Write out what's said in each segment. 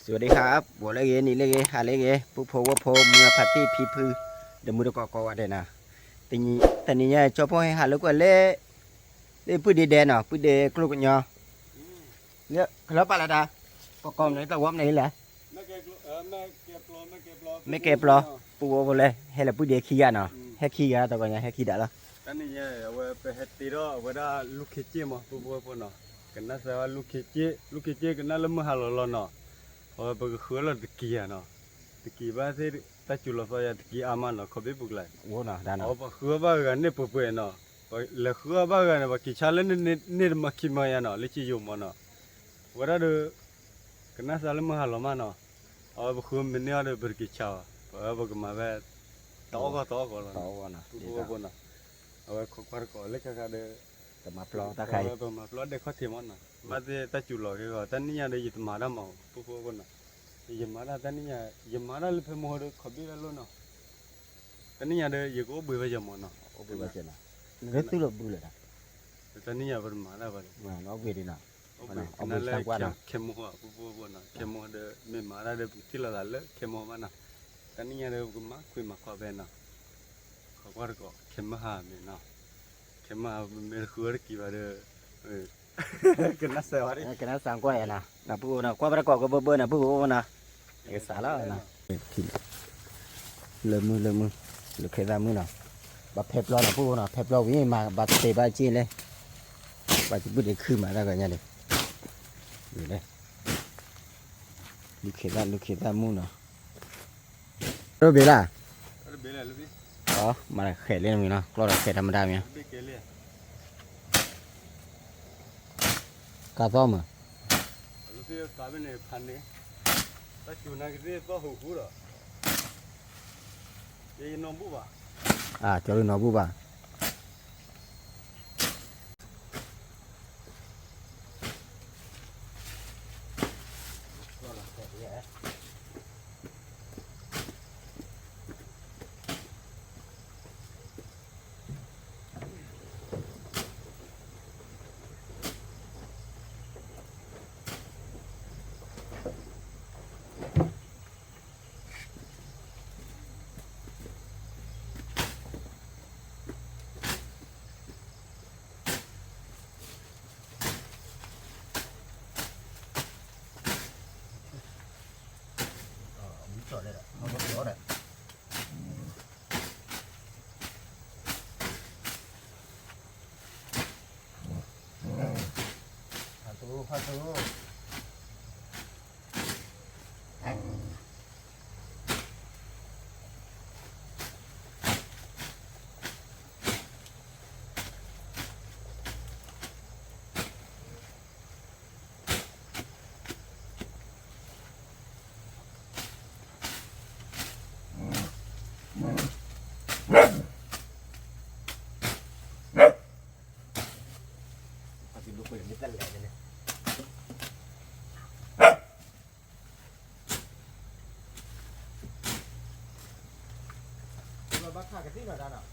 สวัสดีครับบัวเล็กนี่เล็กหาเล็กผู้พว่าพเมื่อพัดที่พีพือเดมือตะกอว่าได้นะแต่นี่ชอบพ่อให้หาลูกว่าเล่ผู้ดีแดนเนาะผู้ดีกลุกเนาะเนี่ยแล้วปลาดาปกองไหนตะวันไหนแหละไม่เก็บหรอปูว่าเลยให้ละผู้ดีขี้ยาเนาะให้ขี้ยาตะวันเนี่ยให้ขี้ได้ละตอนนี้เนี่ยว่าไปเฮ็ดตีรอว่าได้ลูกขี้เจี๊ยมั้งปูปูเนาะกันน่าจะว่าลูกขี้เจี๊ยกันน่าละมือหาลอเนาะว่าไปก็คือเราตะกี้เนาะตะกี้บ้านที่ตะจุลฟ้าตะกี้อามันเนาะเขาไปบุกเลยโอ้เนาะด้านเนาะเอาไปคือบ้านกันเนี่ยปุ๊บเนาะแล้วคือบ้านกันว่ากิจาเล่นเนี่ยมาขี้มาเนาะเลี้ยอยู่มันเนาะว่าได้กันน่าจะละมือหาลมันเนาะเอาไปคือมันเนี่ยได้บริกิจาว่าไปก็มาแบบต่อก็แล้วต่อเนาะปูเนาะเอาไปคุกก็เล็กก็ได้แต่มาปลอตะไคร้มาปลอดเด็กเขาเทียมนะมาเดตาจุลอยก็ตอนนี้ยังได้ยินมาได้มั้งปุ๊บก็นะยินมาได้ตอนนี้ยังมาได้เลยเพิ่มหัวขบิแล้วลูกเนาะตอนนี้ยังได้ยังก็บุยไปจมูกเนาะบุยไปจมูกเรื่องตู้หลบบุยเลยนะตอนนี้ยังเพิ่มมาได้บ้างเนาะบุยดีนะเอาบุยสักวันนะเข้มหัวปุ๊บก็นะเข้มหัวเดไม่มาได้ที่ละเลยเข้มหัวมันนะตอนนี้ยังได้กุมคุยมาขอเป็นนะขอว่าก็เข้มหัวมีนะเข้มหัวมีคือกี่บาทกันน่าเสียวดิกันน่าสังกัวนะนะพูนะกว่าประกอบกับเบอร์นะพูนะเอกสารแล้วนะเริ่มมือเลือแค่มือนะบัดเพลร้อนนะพูนะเพลร้อนวิ่งมาบัดเตะบัดจีนเลยบัดจีบุดเด็กขึ้นมาแล้วกันเนี่ยเลยอยู่เลยลูกเขตมือนะรู้เบล่าอ๋อมาเขตเล่นมีนะกล้าเขตธรรมดามีนะกาซ้อมอ่ะลูกพี่กาเป็นเนี่ยพันเนี่ยแต่จุนักเรียกก็หูหูหรอยังน้องบุบะจอร์นน้องบุบะจอดเลยอ่ะมันก็จอดเลยพาตูลูกปืนนี่ตั้งแต่เลยเราบักขากันที่ไหนด้านอ่ะ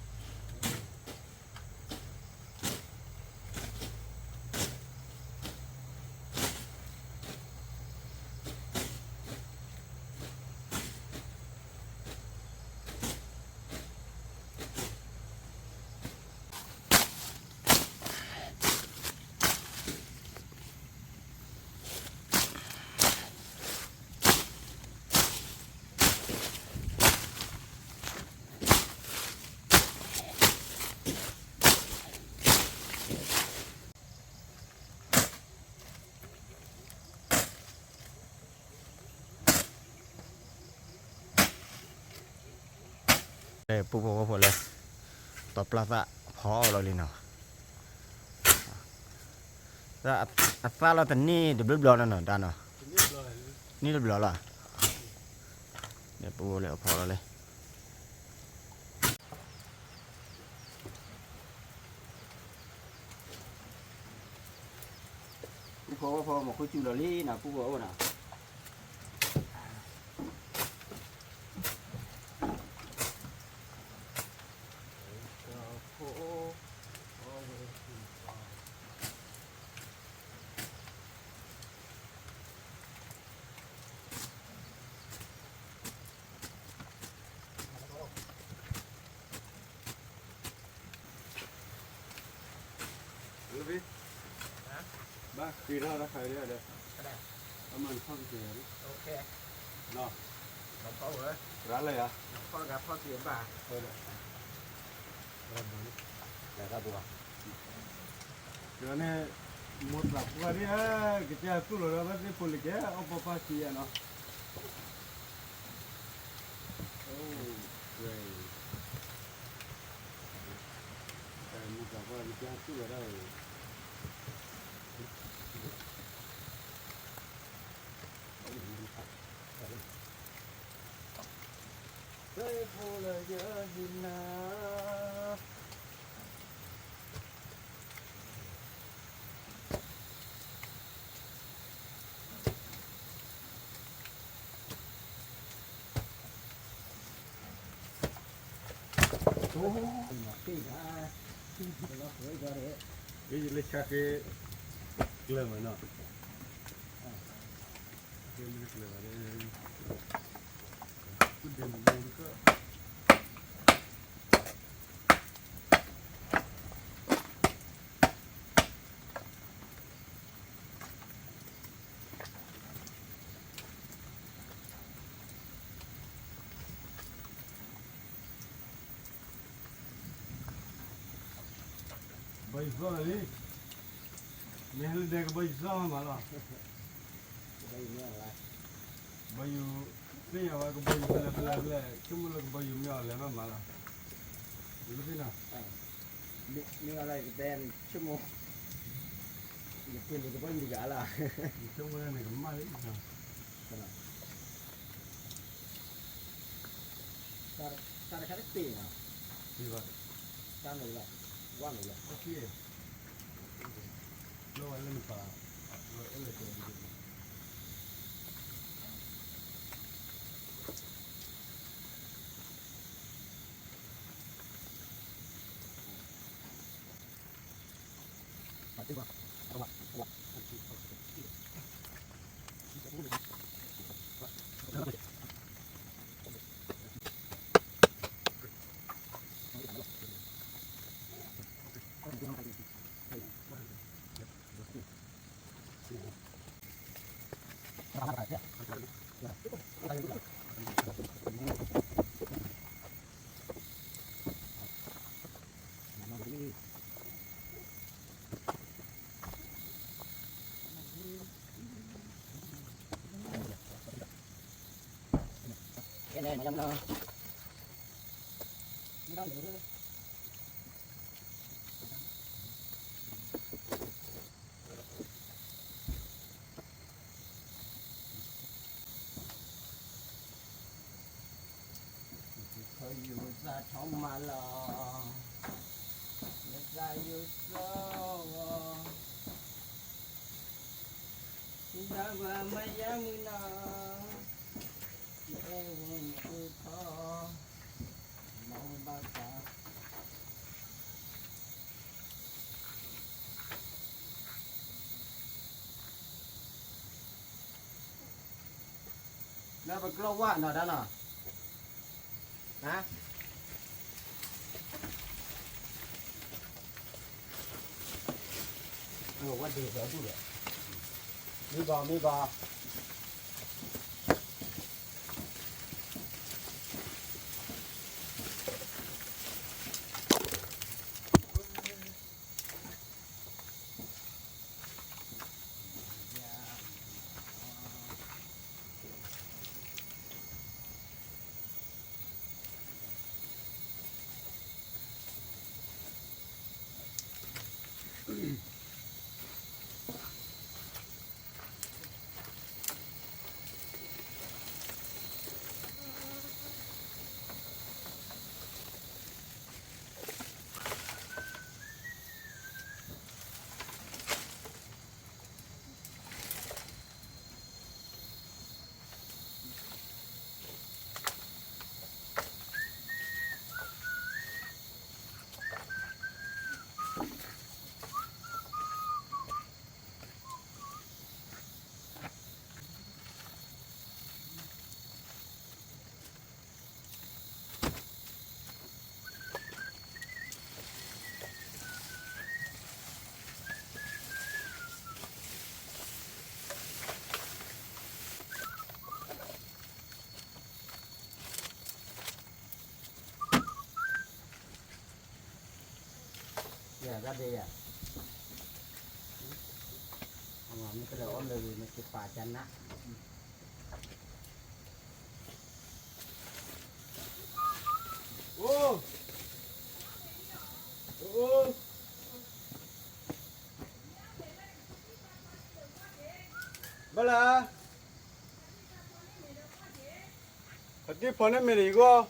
ปุ๊บก็พอเลยต่อปลาสะพอเราเลยเนาะแต่อัตราเราแต่นี่เดือบร้อนแล้วเนาะด้านเนาะนี่เดือบร้อนละเดี๋ยวปุ๊บเลยพอเราเลยปุ๊บพอมาคุยจูเราลี่นะปุ๊บว่านะ ปีหน้าถ้าใครเนี่ยเดี๋ยวประมาณข้าวเสีย โอเค เนาะ หลวงพ่อเอ้ย ร้านอะไรอ่ะ หลวงพ่อกับพ่อเสียบ่า ร้านนี้ แล้วก็บัว เดี๋ยวนี้หมดหลับว่าเนี่ยกิจกุลเราไม่ได้พูดเลยแกเอาปะปะเสียเนาะโอ้เว้ยแต่หมดหลับว่ากิจกุลเราเฮ้ยพูดเลยเยอะดินนะ โอ้ปีนะเราเคยก็ได้ Bây giờ lấy cha cái gồm mà nó cái gồm mà đây cứ đừng đừng có bây giờ đi mình để cái bây giờ mà là ได้เมื่อไร bây giờ bây giờ cái bây giờ là cái mà cái bây giờ mình làm mà là được thế nào มีอะไรก็แดนชั่วโมงอย่าปืนก็ไม่ดีกันละ trong cái này cái máy nào ตาแค่ปีนะ đi vào ตาหนูละว่างหนูละ ok lo lên pa lo lên cáiมาที่ว่าเอามาเอามาnày mà nó khơi dù ra trong mà lò ra dù sâu ra và mấy giá mươi nó em cứ khó mong bao cả nó bật lâu quá nào đó nào hả quá đi rồi đi rồi mi bò à ra đây à mình cái đầu lời mình chụp phá chân á ô ô bala Phật phone em đi go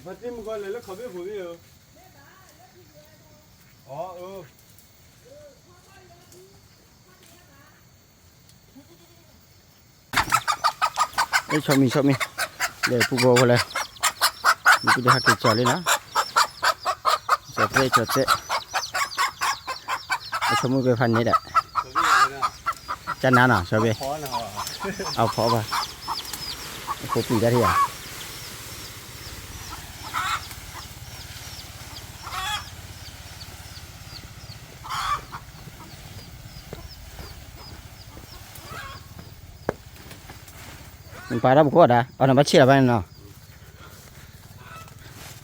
Phật một con lấy nó không biết phụ gì rồi cho mình để phụ vô lại mình cứ để hạt chờ lên đó chờ tệ cho mình cái phần này đấy chân nào cho về ao phó vào phó tùy ra đi à mình phải ra một cái đã, nó bắt chia là bao nhiêu?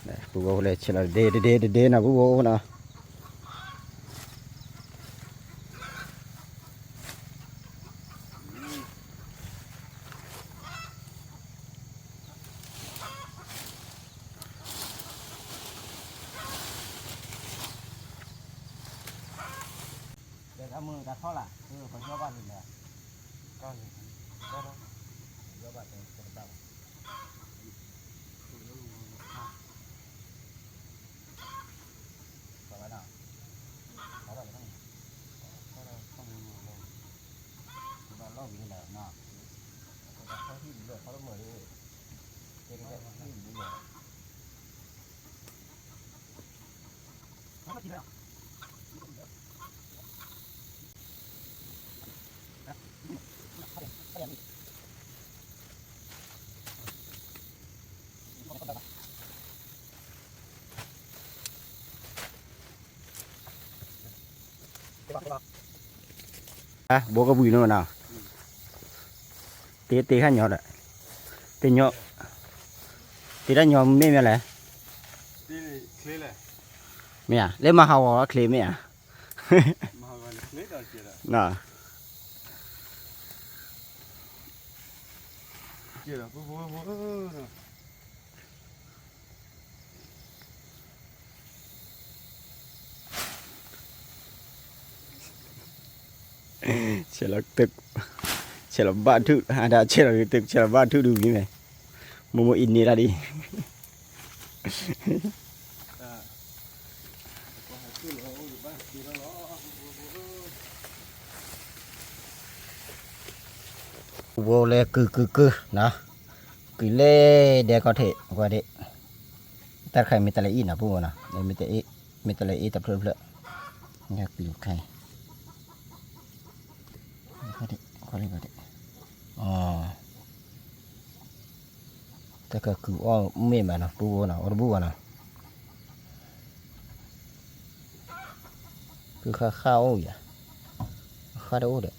Đây, bố bố này chia là đê nào bố bố nào. Để mưa đã thoát là, phải cho bạn mình nè. Con đó. Cho bạn mình sẽ bảo. Có bạn nào? Có bạn không? Có đâu, không nhiều đâu. Bạn lo vì là nào? Có khi bị lừa, có lúc mở đi. Cái khi bị lừa. Có gì đâu? Bố có bùi nữa nào tí khác nhỏ đấy tí nhỏ tí đã nhỏ mẹ lại mẹ à lấy mà hào ở khle mẹ à nè chỉ làตึกchỉ là ba thứ đã chỉ làตึกchỉ là ba thứ đủ như này mua in này ra đi vô lê cứ đó cứ lê để có thể qua đấy ta khai mình ta lấy in à vô nào để mình ta lấy in tập phơi phơi nhạc biểu khai có lên cái ta cứ mềm mà nó bùa nào cứ khao vậy khao đâu đấy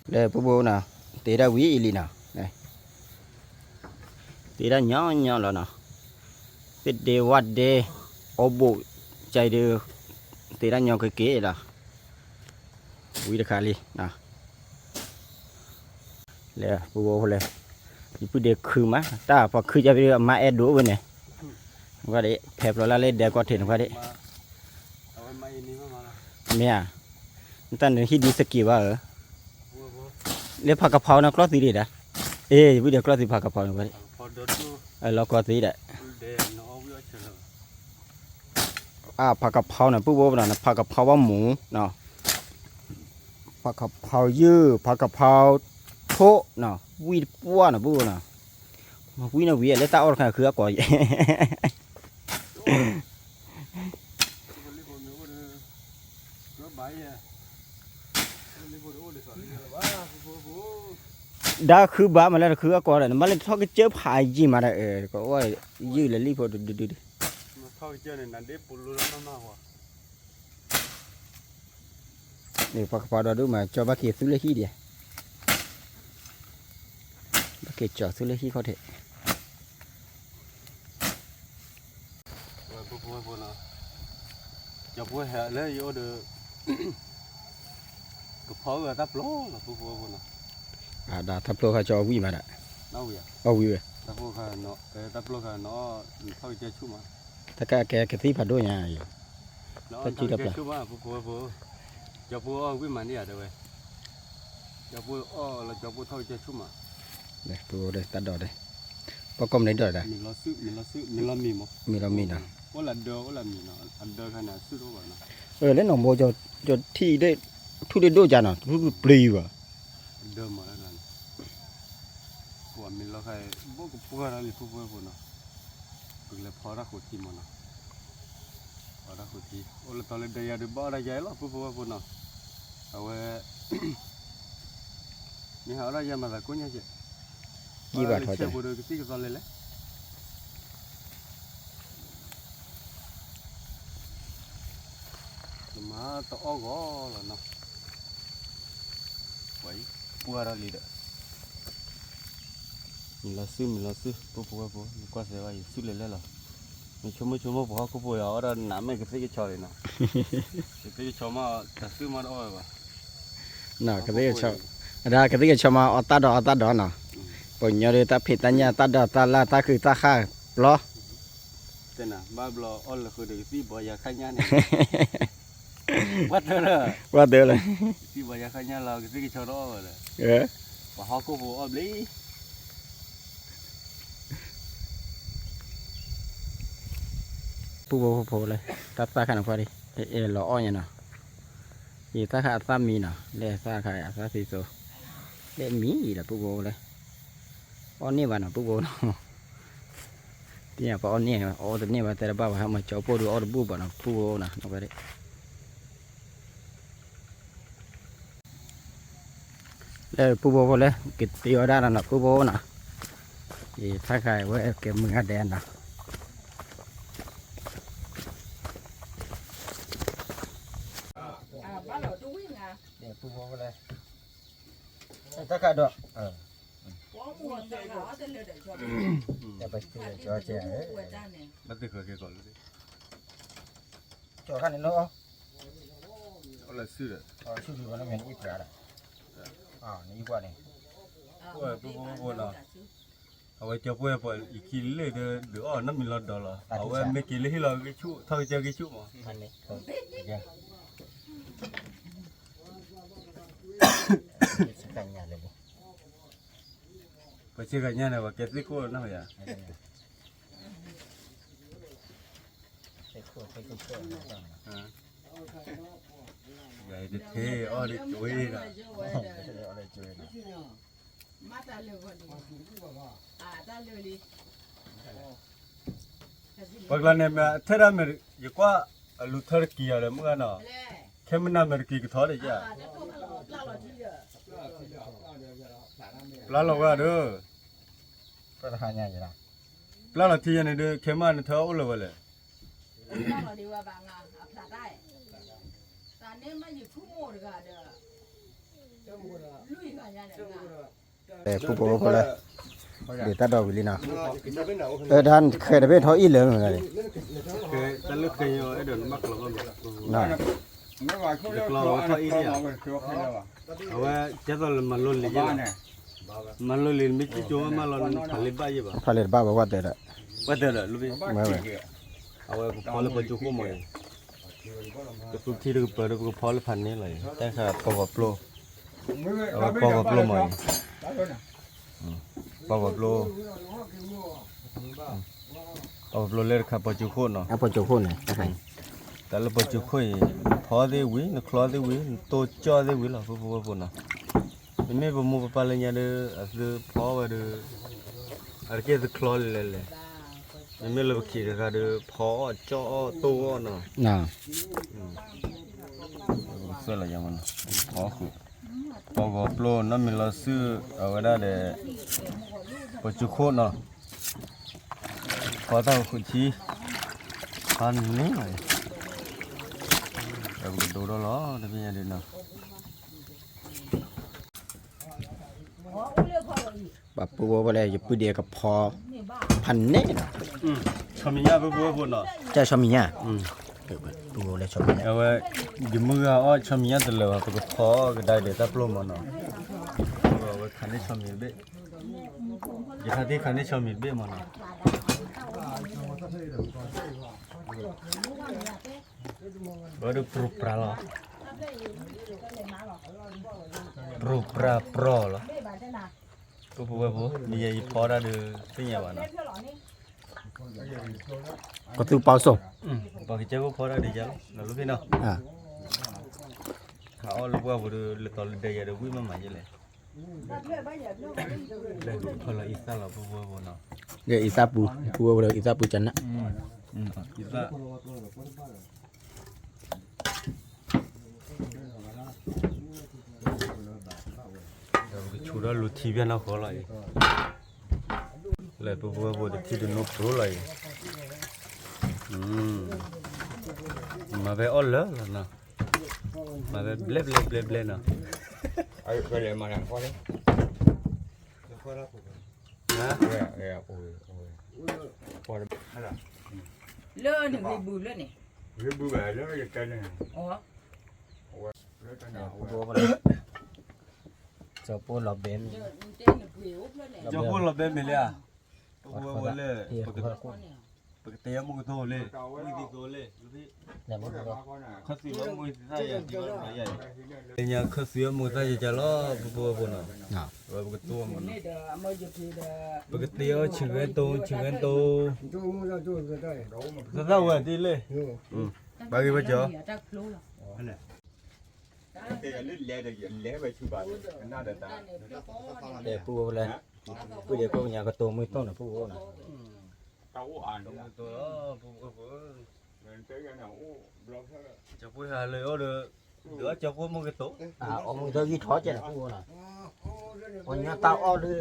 đây bùa nào tí ra quý ili nào này tí ra nhỏ là nào biết đề quạt đề ô bộ chạy được tí ra nhỏ cái kế là quý được khá li nào lẹ bùa lẹ cứ để khử má ta phải khử cho bây má ép đũa bên này qua đấy phèp rồi là lên để có thể qua đấy mẹ ta nên khi đi ski vào lấyผักกะเพรานะกรอดตีได้วิดีโอกรอดตีผักกะเพรานะเรากรอดตีได้ผักกะเพรานะปุ๊บๆนะผักกะเพราว่าหมูเนาะผักกะเพรายื้อผักกะเพราโถเนาะวีปัวนะปุ๊บนะวีนะวีแล้วตาออกข้างคือก่อยđã khứ bá mà là khứ có rồi mà lên thoát cái chớp hại gì mà lại có ơi dư là li vào được thoát cái chớp này là để bù lúa nó hoa để vào đó mà cho bác kia xuống lấy khí đi bác kia cho xuống lấy khí có thể bố hè lấy vô được cái phở là tấp lố là bố nó ดาทับโลเขาจะวิ่งมาได้ nó vậy เอาวิ่ง tấp lố cái nó tấp lố cái nó thôi chơi chung mà ถ้าแกที่ผัดด้วยไง nó Tao chỉ thôi đập chơi là. chung mà bố cho bố quý mà đi à được vậy cho bố là cho bố thôi chơi chung mà เดี๋ยวปูเดี๋ยวตัดดอกเดี๋ยวปอกกลมไหนดอกได้ mình lo mì mà มีเรามีนะ ô là mì nó ăn đơ cái này sư đâu vậy nó แล้วหนองโมจะที่ได้ทุเรศด้วยจานอ่ะทุเรศปลีว่ะ ăn đơ mà nó là của mình lo cái bố cái này bố nó bực là phở ra khổ chi mà nó phở ra khổ chi ô là tao lên đây được bao đây giấy lo bố nó rồi mình hỏi ra giờ mà là cố nhá chị กี่บาทพอใจ bố được cái tao lên lấy mà tao gõ là nó vậy bố ra đi được mình là sư bố mình qua sẽ vậy sư lên là mình chôm bố có bố ở đó nắm mấy cái trò này nè cái trò mà thật sư mà đó rồi น่ะก็ได้ชอบได้ก็ได้ชอบมาเอาตัดดอกน่ะปนยอดตาผิดตาเนี่ยตัดดอกตาละตาคือตาข้าล้อ tên là ba blo on là khởi được tí bỏ nhà khai nhá này bắt rồi đó ว่าเด้อเลย tí bỏ nhà khai nhá là cái trò đó rồi เออ và họ có bố ôm lý ปูโผล่เลยตัดตาขนาดพอดีหล่ออ้อยเนาะอีตาขาซามีเนาะเลซาขาซาซิโซเลมีละปูโผล่เลยอ้อนนี่ว่าเนาะปูโผล่เนาะเนี่ยพออ้อนนี่อ๋อตัวนี้ว่าแต่ละบ้าว่ามาจ่อปูดูอ้อบูบ่เนาะปูโผล่นะเอาไปดิเลยปูโผล่เลยกิดตีเอาได้แล้วเนาะปูโผล่นะอีตาขาไว้เก็บมือแดนนะเดี๋ยวปูโผล่เลยตาขาดอกจะไปซื้อจอเจ้า bắt được cái gọi là จอขันนี่เนาะ đó là sư đấy อ๋อชื่อดีกว่าน้ำเห็นอีกแล้วนี่อีกว่านี่ bố nóเอาไว้cho bố bỏ ý kiến lấy được ở nó mình lo đó làเอาไว้mấy cái lấy là cái chú thôi chơi cái chú mà อันนี้ก็แกสกัดยาเลย phải chơi cái nhà này và cái gì cô nó vậy à ใส่ขวดใส่กระเป๋า vậy thì thế đi chuối là อะไรช่วยนะ hoặc là này mà thế ra mà giờ qua lụt thở kia rồi mới nào khi mình làm cái cái thở đấy chứ lá lọc ra được ก็ทานยาอยู่นะ lá lọc thì này được khi mà nó thở ổn rồi vậyผู้ปกครองเลยเดี๋ยวตัดดอกวิลีนะด้านเคยได้เป็นท้ออีเหลืองเลย cái ta lúc khi rồi đừng mắc lọc rồi น่ะ được lo thở ý đi à vậy chắc là mình luôn liền mình luôn liền mấy cái chỗ mà luôn phải lên bay vậy bà ผลิตบ้าบอกว่าเด็ดอะ bắt được rồi lúc đi ไม่ไหว vậy có là bao nhiêu cũng mày cái phương thi được bờ được có phó là phần này lạiแต่ขาดปอกกับโลเอาปอกกับโลใหม่ปอกกับโลปอกกับโลเลยครับปอกจุโคนเนาะ เอาปนจุคนเลยใช่ แต่ละปอกจุโคนพอได้วิ่งคลอได้วิ่งโตจ่อได้วิ่งหรอพวกเนาะไม่เป็นมูปปาเลยเนี่ยเด้อคือพอว่าเด้ออะไรก็จะคลอเลยไม่เลยขี้ก็เด้อพอจ่อโตเนาะ น่ะ เสื้ออะไรอย่างมันพอคือพอกับโลนั่นมีเราซื้อเอาไว้ได้เลยปัจจุโคตรเนาะพอต้องขุดชี้พันนี้เลยเราดูแล้วล้อแต่เป็นยังไงเนาะ แบบปูโบอะไรอยู่ปูเดียกับพอพันเน่ ชอบมีเงี้ยพวกเนาะ เจ้าชอบมีเนี่ย อืม ปูเลยชมเนี่ย เอาไว้ยมืออ้อชมีอันตะเลวก็พอก็ได้เดี๋ยวตะปลมเนาะเอาไว้คันนี้ชมีเบ้อย่าคันที่คันนี้ชมีเบ้มันเนาะบ่ได้ปรุปราหรอปรุปราปรอหรอก็พูดว่าพูดมีไอ้พอได้ดูสิ่งอย่างนั้น ก็ตู้เปล่าส่ง บอกให้เจ้าพอได้ดีจ้ะแล้วลูกพี่เนาะ อ่า เขาลูกว่าบ่ได้เลยตอนเดียวเดี๋ยววิ่งมาใหม่เลยเลยคนละอีสานเราพูดว่าเนาะ เดี๋ยวอีซาปูปูเดี๋ยวอีซาปูจันนะ อีสานชูดาลูทีเวียนเอาขอเลยเลยพูดว่าบ่ได้ที่ดูนุ๊กรู้เลยมาไปอ้อเลยเนาะมาไปเล็บเนาะ Ai cái này mà làm khó đấy. นะ Khó đấy. Lơ đừng bị bùi lên này. Cái bữa về đó cái chân này. Ủa? Cái chân nào. ปูไปเลยเจ้าปูหลบเบน Giờ tên là quỷ úp lên này. จะพูดเราเป็นไปเลยอ่ะพูดว่าเลย ที่ ปก เขา ติ พูด ปกติมึงก็โตเลยมึงดีโตเลยลูกพี่ เนี่ยมันก็ เขาซื้อว่ามึงใส่ยังที่ว่าใหญ่เนี่ยเขาซื้อมึงใส่จะล้อบัวบัวเนาะ อ่า ว่าปกติตัวมัน Này đờ, mới giờ thì đờ. ปกติเอาชื่อโตจะเท่ากันดีเลยบางทีว่าเจอ Ở trong lũ là. Cái lít lé được lé về chú bà. Nó được ta. เดี๋ยวปูไปเลยปูเดี๋ยวปูเนี่ยก็ตัวมือต้นนะปูนะ Tao ăn đúng không? ตัวบัว Mình tới cái nào block hết. จะพูดหาเลยเอาเด้อเดี๋ยวจะพูดมึงก็โต อ่าเอามือเธอยี่ท้อเจ้าปูนะวันนี้ตาอ้อเลย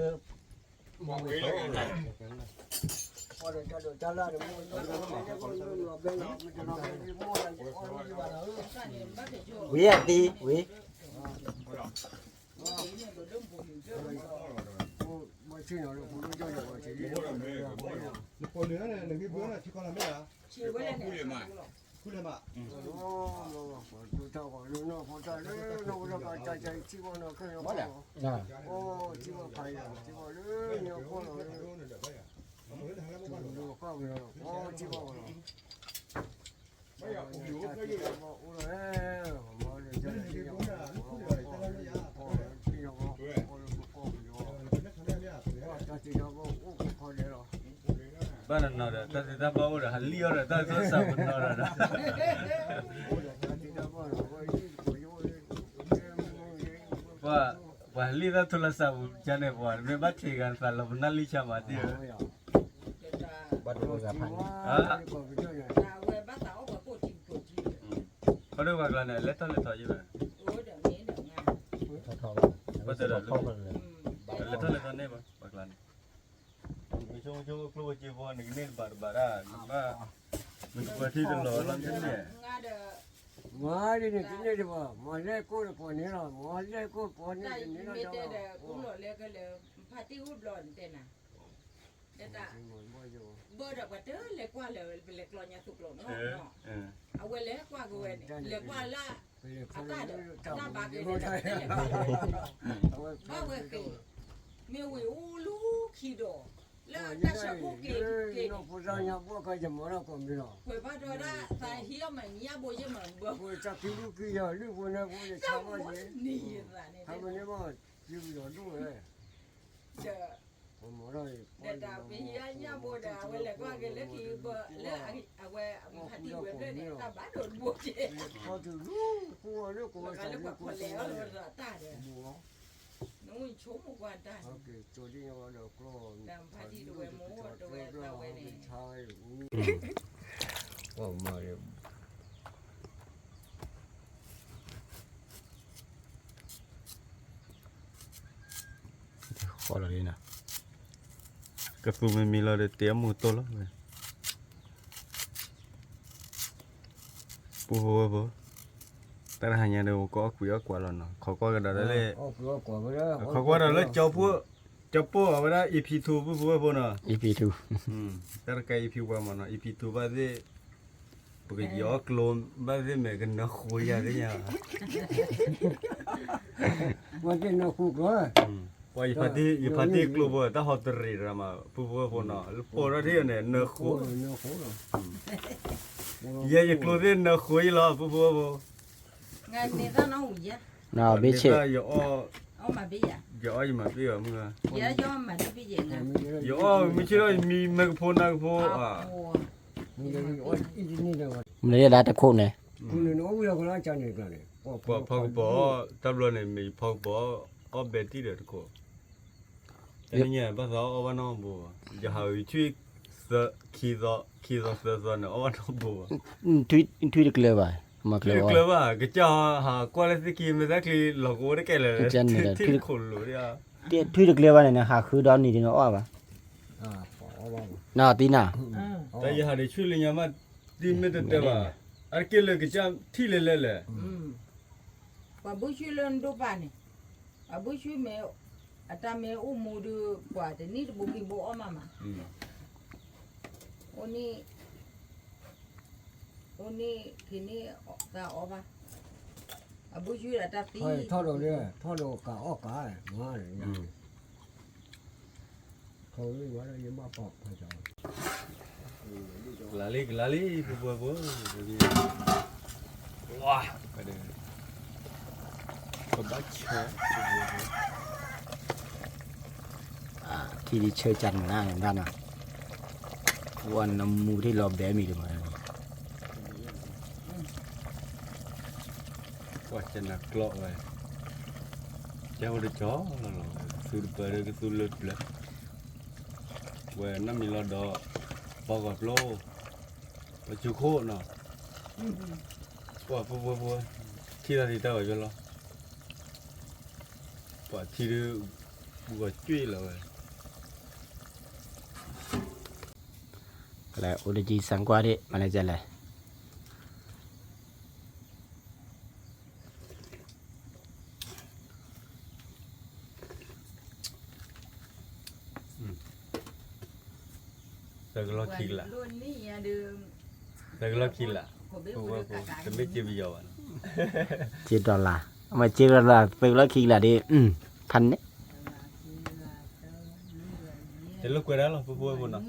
Một cái này. วิอ่ะตีวิ Một nữa này là cái bữa này chứ con làm biết à? Chiều với lên này. Khuya mà. Khuya mà. Mất à? À. Bây giờ cũng đủ cái gì.บ้านนอนแต่ถ้าบ้าหันเลี้ยวแต่ถ้าสาวมันนอนว่าเลี้ยวโทรศัพท์จะเนี่ยว่าไม่บัดเทกันแต่เรานั่งลิชามาที่ บัดมือกับพัน À, quê bác táo và cô chim cô chim. เขาด้วยว่ากันเนี่ยเล็ดต่ออยู่แบบ Ủa, đờ mía đờ nga. ทอง ว่าจะเด็ด ทองกันเลย เล็ดต่อเนี่ยมั้งว่ากันมีช่วงครูจีบอลนี่เนี่ยบาร์มามันก็ที่ตลอดลำนี้เนี่ย Nga đờ. Mà đi này cái này đi mà lấy cô là bỏ nhớ rồi, mà lấy cô bỏ nhớ Đây, thì nhớ mẹ đâu. tê đờ, cũng lộ lê cái lờ, party hút lòn tên à. Để ta, bơ đợt bà tớ lê qua lờ, lê lò nhà sụp lòn nọ nọ. À quên lê qua quên này, lê qua la. À ta đờ, ta bà cái đờ, lê qua lờ. Ba quên kì, miêu quỷ u lú khi đổ. Lơ, ta sợ cô kì, kì. Nó phụ ra nhà bố cái gì mà nó còn bị nó. Quỷ ba đờ ra, ta hiếu mà nhá bố chứ mà bơ. Cô chắc cái lúc kia giờ lúc cô này cô để Sao chăm mà cái gì. nì ra này. Thằng bên này mà chịu rồi đúng rồi. Đờ. Mà rồi. Để ta bị hiếu nhá bố đờ, quên lê qua cái lê khi bơ, lê à quên, party quên lê này, ta bá đồn buộc chứ. Có từ lúc cô lúc cô Mà cái lúc mà còn léo rồi ta đờ. Bố. Nó ngồi chỗ một quan ta. Ok, tôi đi vào đầu cô. Làm party đồ quên mũ, đồ quên tao quên này. Ồ mà ขอเลยนะ ก็คือมันมีเราได้เตรียมหมูตัวแล้วปูปูแต่หายาเดียวก็คุยกว่าแล้วเนาะเขาก็กระดาษได้เลย Ồ, cửa của cái đó. เขาก็กระดาษเลยเจ้าปูเอาไว้ได้ EP2 ปูเนาะ EP2 แต่ละไก EP1 มาเนาะ EP2 ว่าสิ porque yo clon va de me que no juega de ya ว่าจะน่าคุกเลย pues y pati club ta hotel rama pu no por ahí ne no โอ้ ju ยน่าคุกเลย ya club de no juega lo pu งานนี้ถ้าน้องหุ่ย nào biết chị yo เอามาเบีย yo mà bây giờ mưa เยอะย่อมมาได้พี่เย็นนะ yo mi chỉ nói mi megaphone na po à มึงจะมีอ้อยอีนี่เดี๋ยว mình lấy ra tập khôn này คุณเนี่ยโอ้ยเราก็น่าจะเนี่ยกันเลย phao bỏ tập luôn này mi phao bỏ ở bên tí được cô cái này bắt đầu ở nó bù giờ hỏi truy sợ khi sợ nó ở nó bù thui được lừa vậy mà cái lừa club à cái cho hà qua lên cái kia mới ra cái logo đấy cái là chân này là thiên khủng luôn đi à thui được lừa vậy này hà khứ đón thì nó ở vậy อ่าขอว่า nào tí nào tại vì hà để truy lên nhà mà đi mới được đấy mà à cái là cái chăm thi lên lên lên ว่าบุชุเลนดูป่านี่ว่าบุชุเมออาตาเมอุมูดูกว่าแต่นี่บุกิโบอมามาโอนี่ทีนี้ตาออกมาอาบุชุอาตาตี เฮ้ยทอดเลยทอดกะออกกะมาเลยเขาเรียกว่าอะไรยังมาปอกพระเจ้า lali bố wow cái này có bát cháo thì đi chơi chăn mà na làm ra nào quan nó mua thì lo bé mì được mà quá chân là cọ vậy cháu được chó là sụt bờ đây cái sụt lật lật về năm mình lo đỏ bao gọt lô và chú khô nè quả vua khi ra thì tao ở cho lo quả thì đưa gọi truy là vậy là udah ji sang qua đi mà lại giờ lại rồi cái lo kỳ lạ รุ่นนี้อย่าดื่ม rồi cái lo kỳ lạ ผมไม่ vua รู้ vua กากา cái biết chưa bây giờ à chia $1 mà chia $1 về lo khi là đi thành đấy cái lúc quay đó là vua vua nào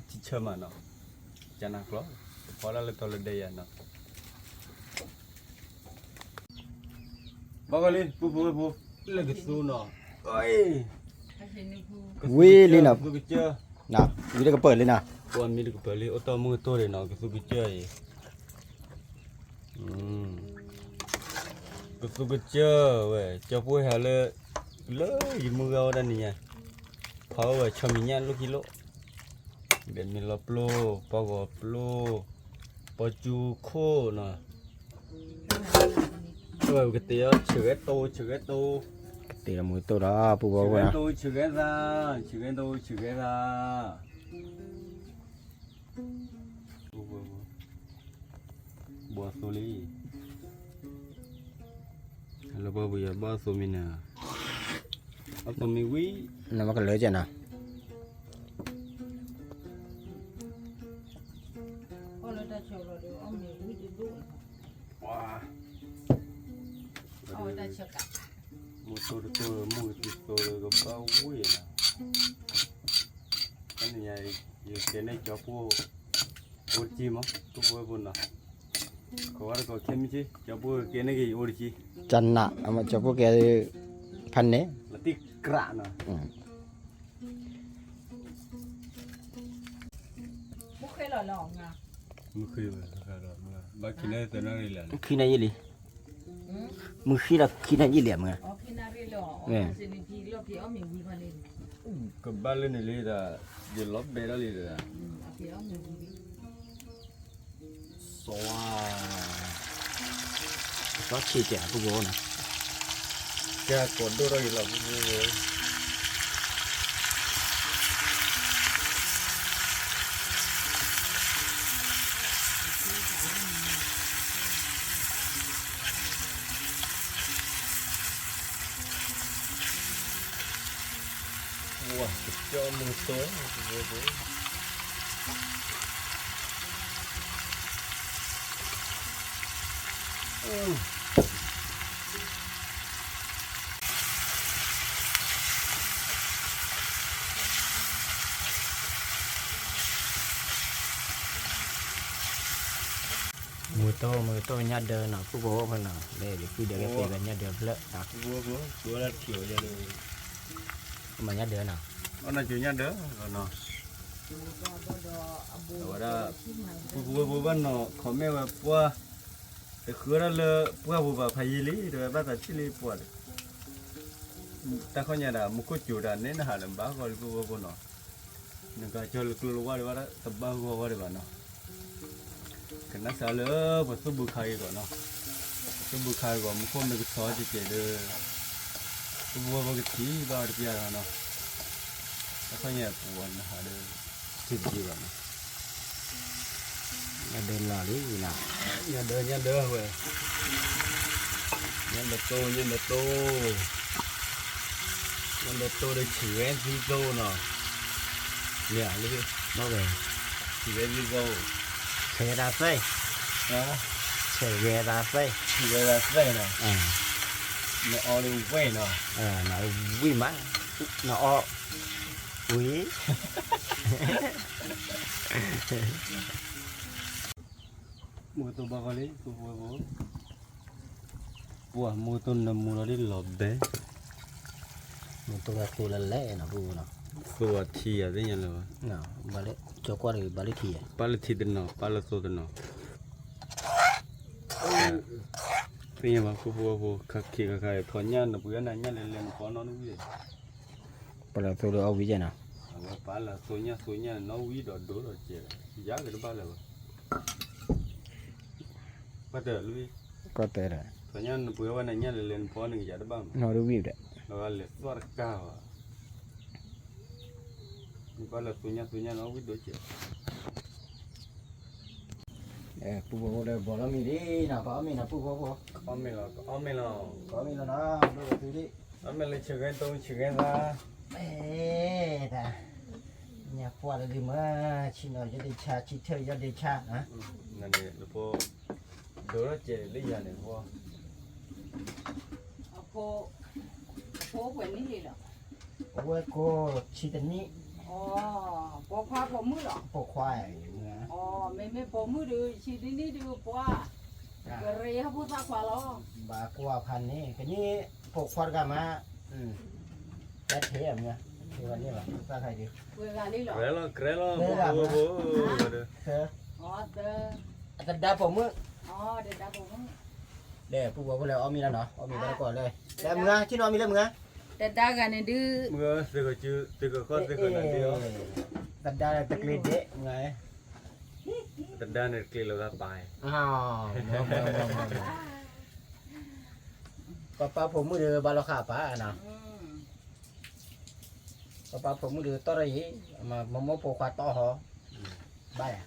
chỉ chơi mà nó chẳng nào có khó là tôi lên đây à nó bao lên vua là cái su nó ơi Ui, lên nào. cái chưa nào đi đây có ปิดเลยnào con mi được bơi lên ô tô mua tôi để nó cái su cái chơi cái su cái chơi vậy cho vui hà lơ lơ gì mua gạo đây nè khó vậy cho mình nhăn lúc kilo bên mình lọp lô bao gọt lô bao chu khô nè rồi cái tía chữ cái tô thì là mùi tô đó bù bò quá chữ cái ra bò số li là bò bây giờ bò số mình à ấp tôm mi quý nó mà cái lưỡi chưa nào พอเราได้โชว์เราดูเอาเมย์วิดีโอ wow เอาได้โชว์กับ một tô cái bao quý nè cái này cái này cho cô ôi chim á cô vui buồn nào có thêm chứ cho cô cái này cái ôi chi chân nè mà cho cô kia phần đấy là tí cạn nè บุเคยหล่อหล่องอ่ะ mới khi rồi bác khi này tôi nói là khi này gì mưa khi này gì liền mà อ๋อพี่นารีหล่ออ๋อสิพี่หล่อพี่เอาเมย์วิพานิน cái ba lên này là giờ lót bé đó là พี่เอาเมย์วิ xóa có chia sẻ bù bò nè cái con đồ đó là vui wow cho một số มือโตnhát đờ nào cứ bố phần nào để khi đỡ cái tiền là nhát đờ lợ nào bố là kiểu vậy rồi mà nhát đờ nào ông là chịu nhát đỡ rồi nó rồi đó bố bắt nó khó mẹ và bố để khứa ra lơ bố bà phải lý rồi bắt đầu chỉ lý bố ta không nhà đã một cô chủ đã nên là làm báo gọi bố nó nên cả cho lực lượng qua đi đó tập bao qua đi bạn nó cái nó sợ lỡ và số bự khai của nó số bự khai của một con được xóa chỉ được số bự vào cái tí vào được giờ nó không nhà buồn hả được thịt gì vậy nhát đờ là lý gì nào nhà đỡ vậy nhà đỡ tô để chỉ ven đi dâu nó nhẹ đi nó về chỉ ven đi dâu xe ra xây đó xe ghé ra xây chỉ ven là xây này nó ở đâu quay nó nó quý má nó quý mua tô bao lấy tô bố bùa mua tô nằm mua nó đi lọp bé một tôi là tôi là lẽ nó bu nó tô thì à đấy nhỉ là nào bà lấy cho qua rồi bà lấy thì pala thì đến nó pala tô đến nó bây giờ mà cô bố khắc kỹ cái thằng nhăn nó bữa nay nhăn lên có nó nuôi bà là tôi được ông ví dụ nào pala số nhá nó uy đỏ đổ rồi chết giá cái đó bao là bắt đầu lui có thể là thằng nhăn nó bữa nay nhăn lên có nó giá đó bao nó được view đấy nó là xoát cao pala số nhá nó uy đổ chết phụ bố đây bỏ nó mình đi nào có mình là phụ bố ông mình là có mình là nó đâu có thứ đi ông mình lấy chừng tôi chừng ra ê ta nhà qua là đi mà chỉ nói cho đi cha chỉ chơi cho đi cha hả này nó po đổ ra chết lấy giờ này po phố quên ní gì đó ôi cô chỉ tên ní phố khoa phố mưa đó bộ khoai mấy phố mưa được chỉ đi đi được qua cái rây hấp thu sa qua lo bà quaพันนี่cáiนี้พวกควาดกันมาแต่เทียมเนี่ยที่วันนี้แบบซาไทยดิ quên là đi lo credo poเธอ tơ แต่ดาผมมือ để đáp ứng เด้ปู่บอกแล้วเอามีแล้วเนาะเอามีแล้วก่อนเลยแล้วมึงที่นอนมีแล้วมึง để đa cái này đưa mưa từ cái con từ cái này đi ó ตัดดาตะกรีดเด้ไง ตัดด้านnày kia là ra bài อ้าวป้าผมมือเดือบาลขาป้านะป้าผมมือเดือต่อไรมาโมโปควาต่อหอบ้าอ่ะ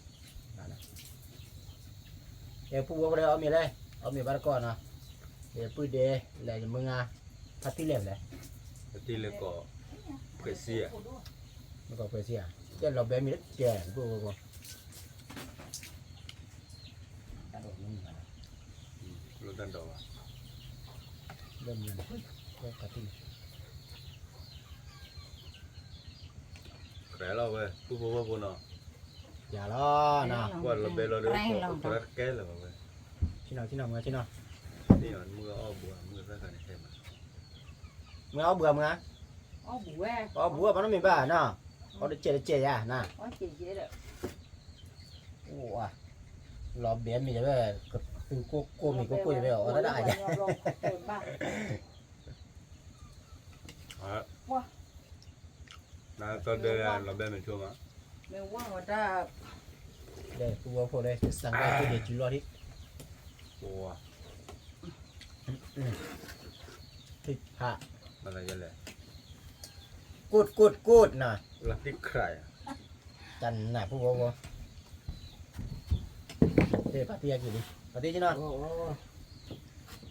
เดี๋ยวปู่บอกเลยเอามีเลยเอามีบาร์ก่อนนะเดี๋ยวปู่เดย์แล้วมึงอ่ะพัดที่เล็บเลย ที่เลยก็เกษีย มันก็เพื่อเสียเจ้าเราแบบมีแก่ปู่บอก รู้ตันดอก เริ่มยังก็กระตุ้น khỏe lo về bố nó อย่าล้อนะ qua là bê lo được có rất kế là về ที่นอนมึงที่นอน นี่มันmưa o bùa mưa rất là đẹp มึงเอาเบื่อมึงอ่ะ bùa เอาบัวมันไม่บ้าเนาะเอาเจ๊อ่ะนะ chỉ đấy โอ้อ่ะรอเบียนมีจะแบบคือกูมีกูจะไปเอาได้จ้ะ là tôi đây là bên mình chưa mà mình qua người ta เดี๋ยวตัวพอเลยสั่งได้ตัวเดียวจุลที่ ủa ที่ฮะ mà là gì vậy กูดนะ là cái khải จันน่ะผู้บอกว่าเดี๋ยวปาร์ตี้กี่ดิปาร์ตี้จีนอน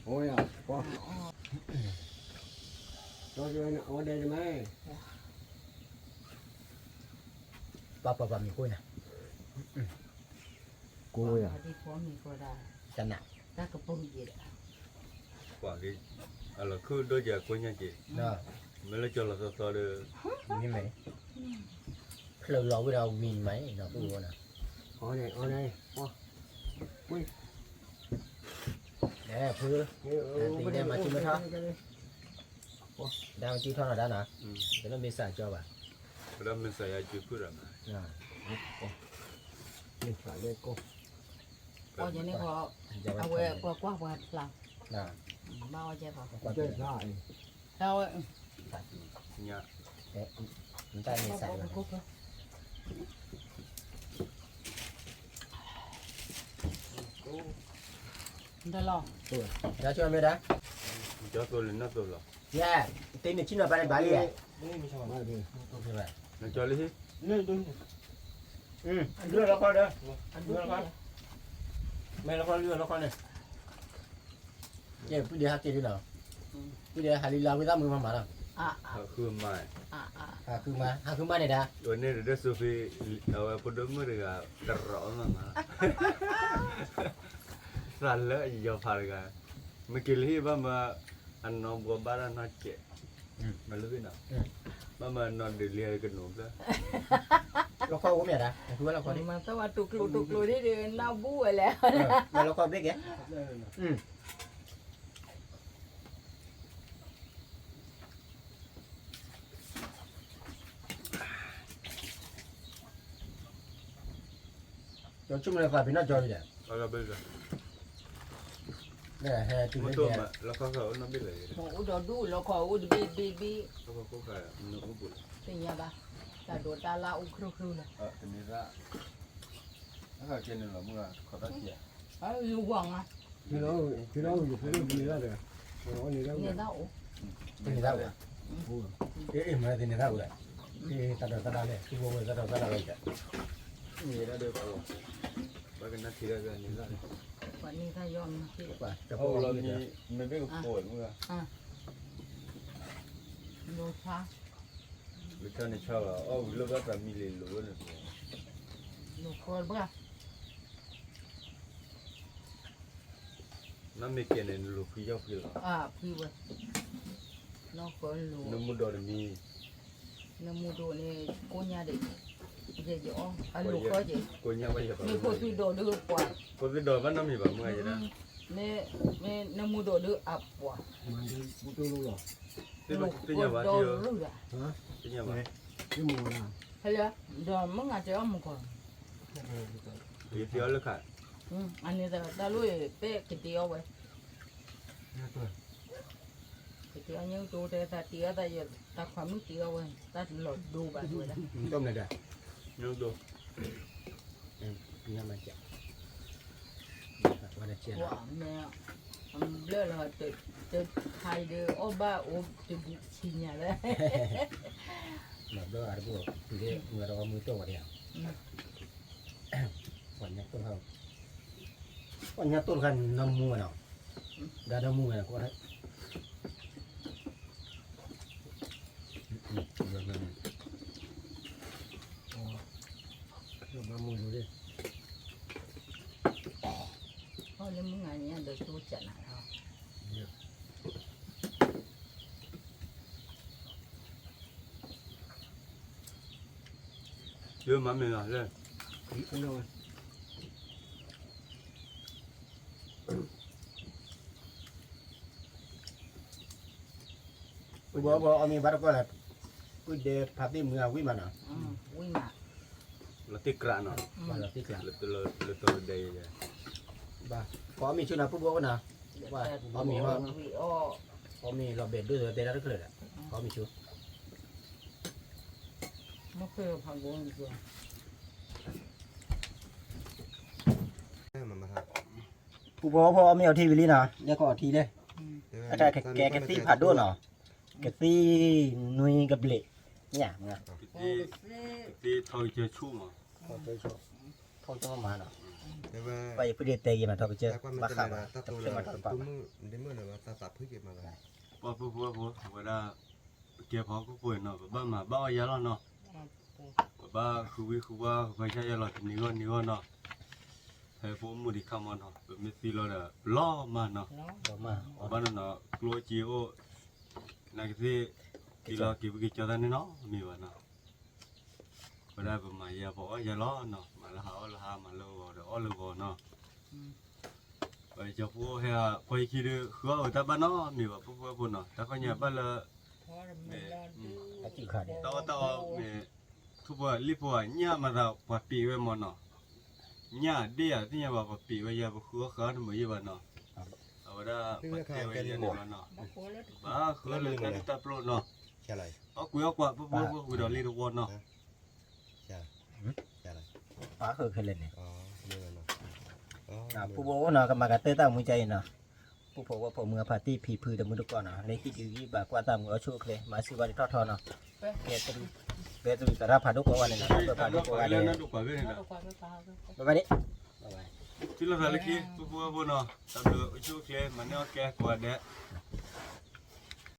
โอ้ยอ่ะก็ตัวเดียวนะเอาได้ไหม ป้ามีกุ้ยนะกุ้ยอ่ะ đi phố mình qua đây จันน่ะ ta có bông gì đấy กว่าดิอะไรคือโดยจากคนยังจี เนาะ ไม่เลยจอละซอเด้อ มีไหมเราไปเรามีไหมเราพูดว่านะ ở đây แน่พื้นตีได้มาจิ้มไหมท่อได้มาจิ้มท่อหน่อยได้นะเดี๋ยวเรามีสายจอป่ะ แล้วมันใส่ยาจุดพูดอะไร น่ะ mình phải đây cô พออย่างนี้พอ จะไป เอาไว้กว่าหลัง น่ะ มาเอาใจพอ chơi lại เรา เนี่ย เอ๊ะมันได้มีสายป่ะ ได้ลอง แล้วช่วยไม่ได้ จะตัวเล่นน่าตัวหรอ แย่ตีนชิ้นหน่อยไปในบาลีอ่ะ mai đi ใช่ไหม นั่นจอเลยสิ เลือดแล้วก็เด้อเลือดแล้วก็ไม่แล้วก็เลือดแล้วก็เนี่ยเจ๊พี่เดียฮัตเจ๊ดีเหรอพี่เดียฮาริลาวิตามือมาหมาละ คือไม่ หาคือมาเนี่ยนะ วันนี้เดี๋ยวสุฟีเอาไปพูดมือเรื่องดร้อนมาสั่นเลยยอมพาร์กันเมื่อกี้ที่บ้านมาอันน้องบัวบ้านนัดเก็บมาเลยนะบ้านมานอนเดือดเรียกันหนุ่มซะ เราเข้าก็ไม่ได้คือว่าเราเข้าดิ มันต้องว่าตุกลูที่เดินเราบู้ไว้แล้ว มาเราเข้าเด็กแกจนชุ่มเลยฝ่ายพี่น่าจอยเลย แล้วก็เบิก เนี่ยแฮร์ที่ มั ไม่ นตัว แย่ มาแล้วก็เขาน้ำบิเลย โอ้ดอดูเราขออุดบี แล้วก็เขาขายมันก็บุญ เป็นยังไงแต่โดดตาลาอุครูเลย ทีนี้ละแล้วก็เจนหนึ่งเมื่อเขาตัดเสีย อยู่หวังอ่ะ cái đó thì phải đi ra được nó đi ra เนี่ยเต้า ที่นี่ได้เลยเอ๊ะมาที่นี่ได้เลยที่ตัดเลยที่วงเลยตัดเลยจ้ะ นี่ได้เดี๋ยวเอาไปกันนาทีละกันนี่ละ วันนี้ถ้ายอมที่ ว่าจะ โอ้ พูด เรา เรา มีไม่เป็นปวดเมื่อ โลชา วิชาในชาวอ๋อวิลล์ก็มีเลยรู้เลย โลคอลบ้า น้ำไม่เกินในลูกพี่เจ้าพี่ละ พี่เว้ยโลคอลโล น้ำมุดอร์มี น้ำมูโดนี่กูเนี่ยเด็กเดี๋ยวอ๋อลูกก็เจ๊ กูยังไม่ใช่ นี่คนที่โดดดูกว่า กูที่โดนมันน้ำมีแบบเมื่อไงนะ นี่น้ำมูโดดูอับกว่า mà đi bút tôi luôn rồi ที่ยังว่า โด ที่ รู้อ่ะ ที่ยังว่า cái mùa nào เฮ้ยโดนมึงอาจจะเอามึงก่อน ที่ที่เอาเลยค่ะ อันนี้แต่ลุยเป๊ะกิเตียวไว้กิเตียวยังตัวแต่เตียวแต่ยังแต่ความมึงเตียวไว้แต่หลดดูแบบด้วยนะ ต้มเลยจ้ะ ยังดู นี่มันจะวันเชียร์ ว่าแม่เลือดเราจะไทยเด้อโอ้บ้าโอ้จะชิญอะไร แบบด้วยอะไรพวกคือที่เมื่อเรามือโตกันเนี่ยวันนี้ต้นเขาวันนี้ต้นกันน้ำมูเนาะได้น้ำมูเนาะก็ได้เรื่องนั้น rồi mà mùa rồi đi เพราะแล้วมึงอันนี้เดี๋ยวตัวจัดนะเขา เยอะมั้ยเนี่ยเลย cái rồi กูบอกเอามีบัตรก็แล้วกูเดย์พับที่มือวิ่งมาเนาะ วิ่งมา แล้วติดกระเนาะ มาแล้วที่กลาง แล้วตัวเดียว บ้าพอมีชุดนะผู้บอกนะว่าพอมีว่า อ๋อ พอมีเราเบ็ดด้วยเตะได้ก็เลยอ่ะพอมีชุด ไม่เคยพังวงดีกว่า ผู้บอกพอมีเอาทีวิลีนะเนี่ยก็เอาทีเลยอาจารย์แกซี่ผัดด้วยเนาะแกซี่นุยกับเละเนี่ยมึงอ่ะ ที่ทอยเจอชู้มา เขาจะชอบเขาจะมาเนาะ แต่ว่า ไปเพื่อเตะกันมาทอไปเจอ แต่ว่ามัน บ้า เป็น ข่าว อะไร มา ถ้า จะ ตัว เชื่อ เรา มาทอปาก ตัวมือได้มือเลยว่าตาสับพึ่งเก็บมาเลย พอเวลาเกี่ยวพอก็ป่วยเนาะบ้ามาบ้ายาแล้วเนาะบ้าคือว่าไม่ใช่ยาหลอดนี่ก็เนาะ hay phố mua đi khăm ăn họ mới xí lo lo mà nó ต่อมา bạn nó lúa chiếu này cái gì thì lo cái cho ta nó mi vậy nó bây giờ mà giờ bỏ giờ lo nó mà là họ là hà mà lo nó bây giờ phố hay quay khi đưa khứa ở ta bán nó mi vậy phố phố nó ta có nhà bán là พอมันรอดู อาจิขาดเนี่ย tao mi thu bữa li bữa nhà mà tao bắt pi với món nó nhà đi à thì nhà bắt pi với giờ khứa khứa nó mới vậy nó ở đó bắt pi với giờ nó บักโคแล้ว khứa lên cái ta pro nó แค่อะไร quý ốc quá bố đó đi đâu quên nó แค่แค่อะไร ป้าเคยเล่นเนี่ย อ๋อเมื่อเนาะอ๋อ ผู้โบเนาะก็มากระเตตั้งมือใจเนาะผู้โผว่าผมมือพาร์ตี้พีพือเดมุดก่อนเนาะในที่ดีบากว่าตามมือช่วยเลยมาซื้อวันทอดเนาะเบตุกระพาดุกว่าเนี่ยนะพาดุกว่าเนี่ย nó đục vào bên này เอาความไม่พา ประมาณนี้ chứ là cái bố nó tao được chú kia mà nó kia qua đấy